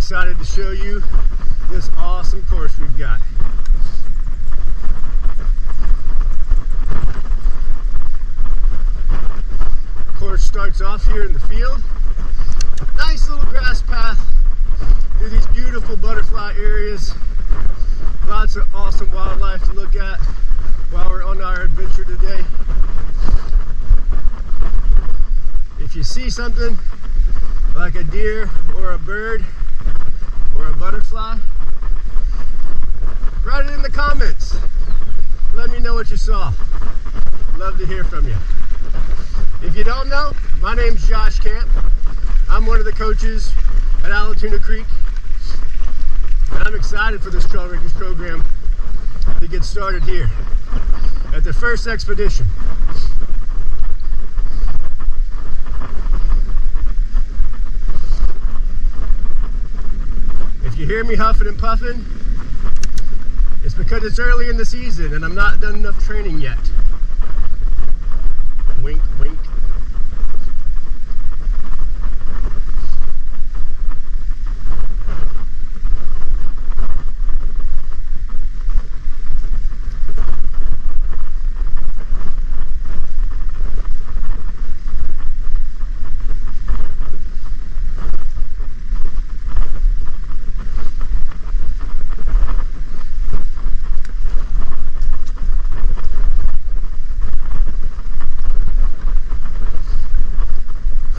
excited to show you this awesome course we've got. Course starts off here in the field. Nice little grass path through these beautiful butterfly areas. Lots of awesome wildlife to look at while we're on our adventure today. If you see something like a deer or a bird or a butterfly, write it in the comments. Let me know what you saw. Love to hear from you. If you don't know, my name's Josh Camp. I'm one of the coaches at Allatoona Creek, and I'm excited for this Trail Rakers program to get started here at the first expedition. If you hear me huffing and puffing, it's because it's early in the season and I'm not done enough training yet. Wink, wink.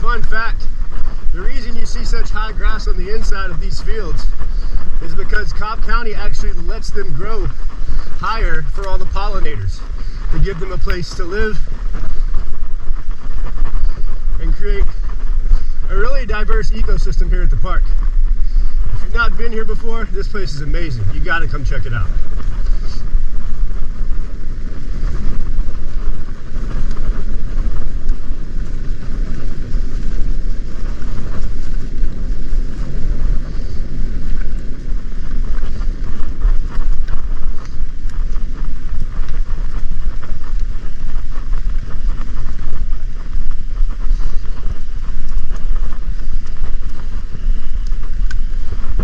Fun fact, the reason you see such high grass on the inside of these fields is because Cobb County actually lets them grow higher for all the pollinators to give them a place to live and create a really diverse ecosystem here at the park. If you've not been here before, this place is amazing. You gotta come check it out.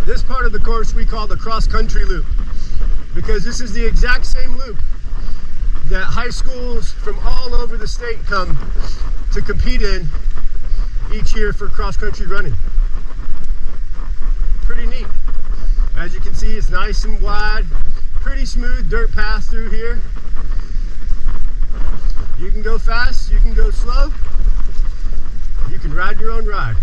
This part of the course we call the cross-country loop because this is the exact same loop that high schools from all over the state come to compete in each year for cross-country running. Pretty neat. As you can see, it's nice and wide, pretty smooth dirt path through here. You can go fast, you can go slow, you can ride your own ride.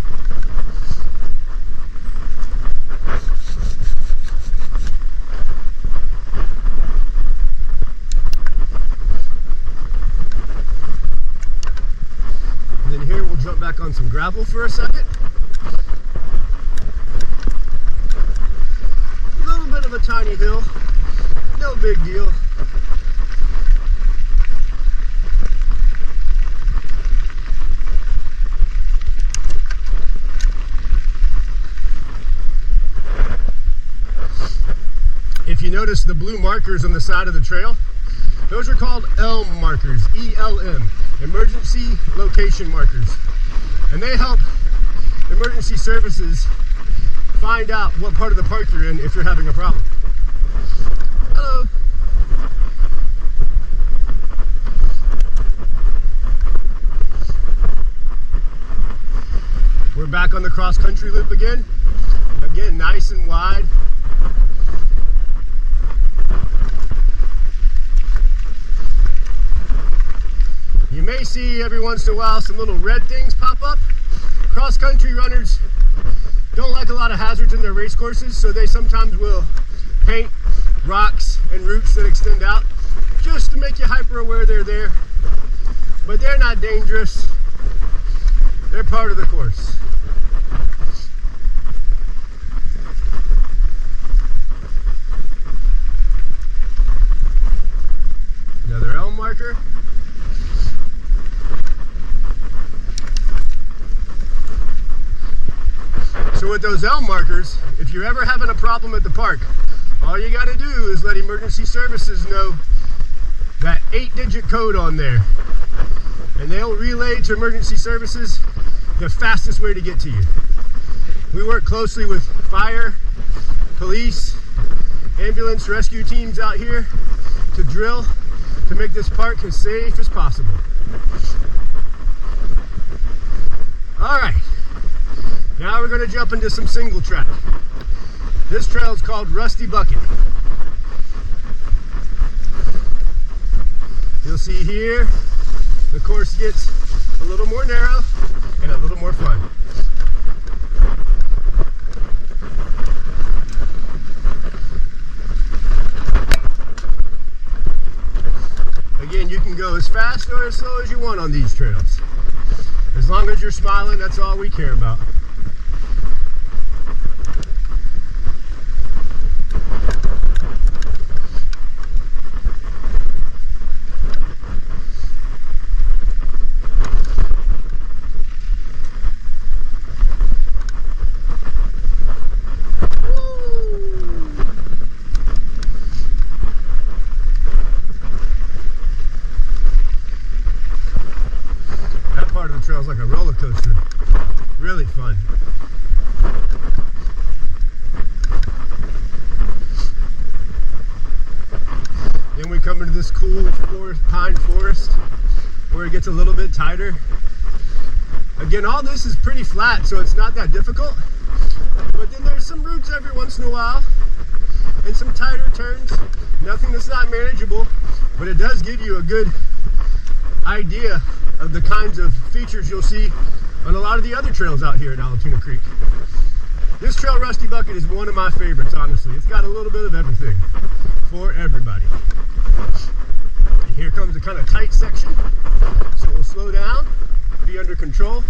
And then here we'll jump back on some gravel for a second. A little bit of a tiny hill, no big deal. If you notice the blue markers on the side of the trail, those are called ELM markers, E-L-M, emergency location markers. And they help emergency services find out what part of the park you're in if you're having a problem. Hello. We're back on the cross-country loop again. Again, nice and wide. You may see every once in a while some little red things pop up. Cross-country runners don't like a lot of hazards in their race courses, so they sometimes will paint rocks and roots that extend out just to make you hyper aware they're there. But they're not dangerous. They're part of the course. Another elm marker. So with those elm markers, if you're ever having a problem at the park, all you got to do is let emergency services know that 8-digit code on there, and they'll relay to emergency services the fastest way to get to you. We work closely with fire, police, ambulance, rescue teams out here to drill to make this park as safe as possible. All right, now we're gonna jump into some single track. This trail is called Rusty Bucket. You'll see here, the course gets a little more narrow and a little more fun. Again, you can go as fast or as slow as you want on these trails. As long as you're smiling, that's all we care about. Trail's like a roller coaster. Really fun. Then we come into this cool pine forest where it gets a little bit tighter. Again, all this is pretty flat, so it's not that difficult. But then there's some roots every once in a while and some tighter turns. Nothing that's not manageable, but it does give you a good idea of the kinds of features you'll see on a lot of the other trails out here at Allatoona Creek. This trail, Rusty Bucket, is one of my favorites, honestly. It's got a little bit of everything for everybody. And here comes a kind of tight section, so we'll slow down, be under control.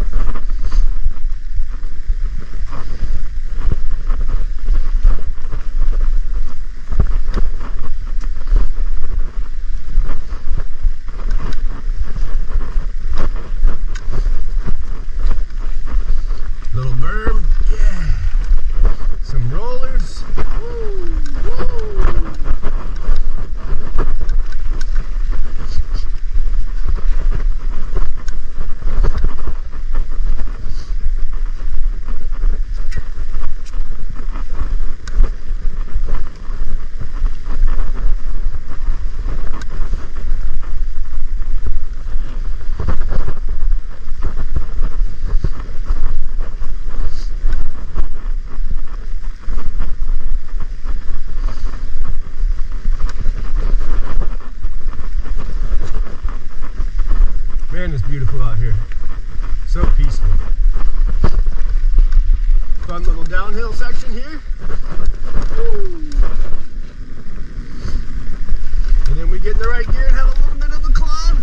Man, it's beautiful out here. So peaceful. Fun little downhill section here. Woo. And then we get in the right gear and have a little bit of a climb.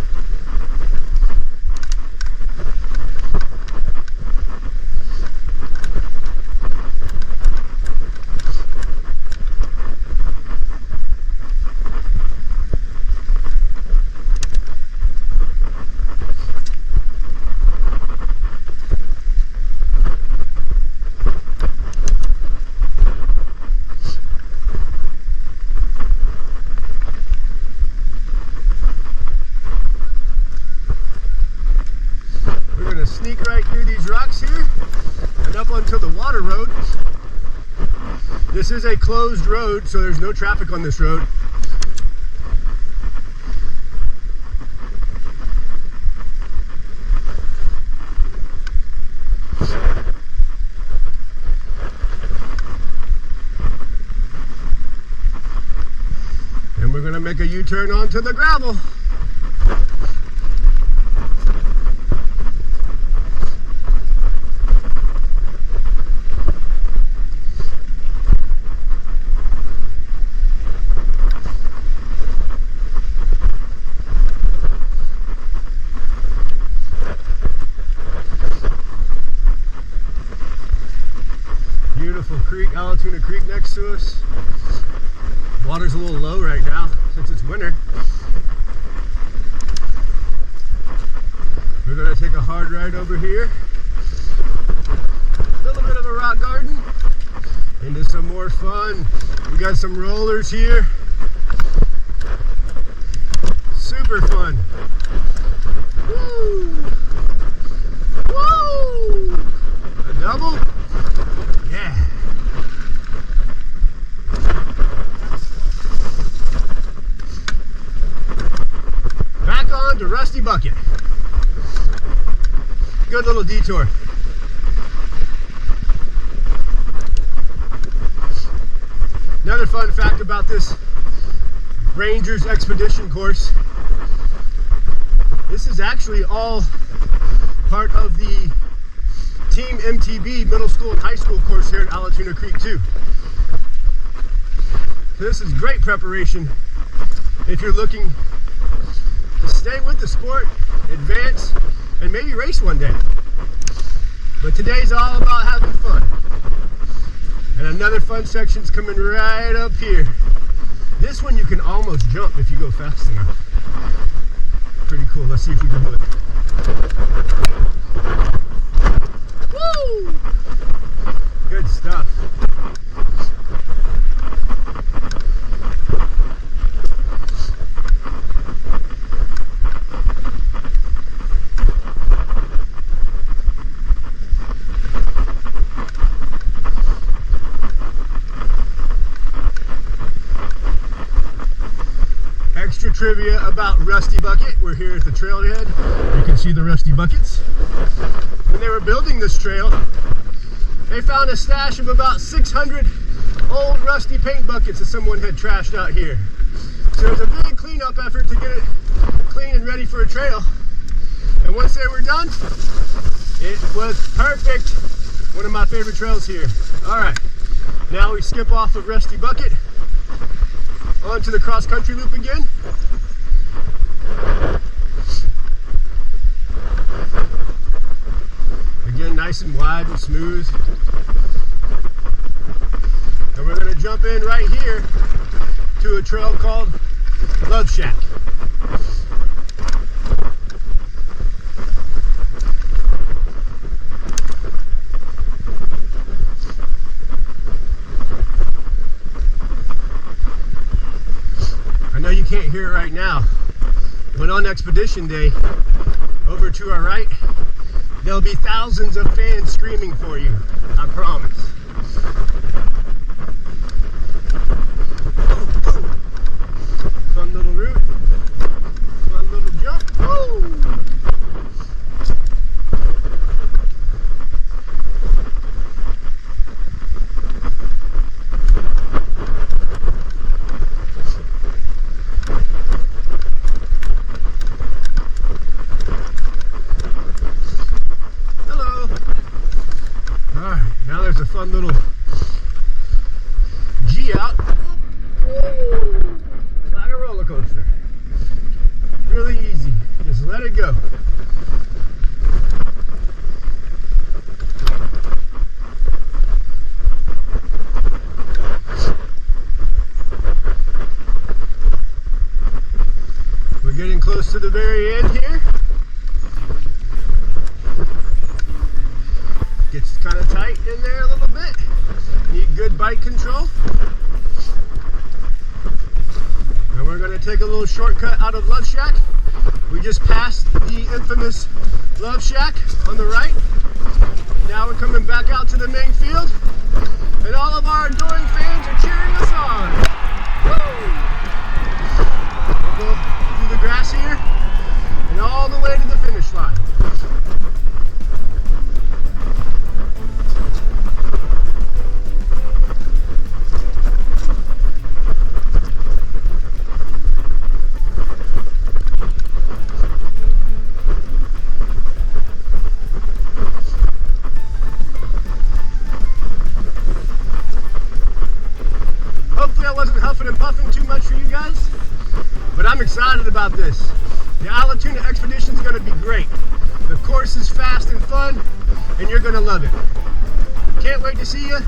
Sneak right through these rocks here and up onto the water road. This is a closed road, so there's no traffic on this road. And we're going to make a U-turn onto the gravel. Beautiful creek, Allatoona Creek next to us. Water's a little low right now since it's winter. We're going to take a hard ride over here. A little bit of a rock garden. Into some more fun. We got some rollers here. Super fun. Woo! Woo! A double. on to Rusty Bucket. Good little detour. Another fun fact about this Rangers Expedition course, this is actually all part of the Team MTB middle school and high school course here at Allatoona Creek too. So this is great preparation if you're looking to stay with the sport, advance, and maybe race one day. But today's all about having fun. And another fun section's coming right up here. This one you can almost jump if you go fast enough. Pretty cool. Let's see if we can do it. Woo! Good stuff. Extra trivia about Rusty Bucket. We're here at the trailhead. You can see the Rusty Buckets. When they were building this trail, they found a stash of about 600 old rusty paint buckets that someone had trashed out here. So it was a big cleanup effort to get it clean and ready for a trail. And once they were done, it was perfect. One of my favorite trails here. All right, now we skip off of Rusty Bucket onto the cross-country loop again. Again, nice and wide and smooth. And we're going to jump in right here to a trail called Love Shack. I know you can't hear it right now, but on Expedition Day, over to our right, there'll be thousands of fans screaming for you, I promise. Fun little route, fun little jump. Woo! A fun little G out. Woo! Like a roller coaster. Really easy. Just let it go. We're getting close to the very end here. Gets kind of tight in there a little bit. Need good bike control. And we're going to take a little shortcut out of Love Shack. We just passed the infamous Love Shack on the right. Now we're coming back out to the main field. And all of our adoring fans are cheering us on. Woo! We'll go through the grass here and all the way to the finish line. Huffing and puffing too much for you guys, but I'm excited about this. The Allatoona Expedition is going to be great. The course is fast and fun, and you're going to love it. Can't wait to see you.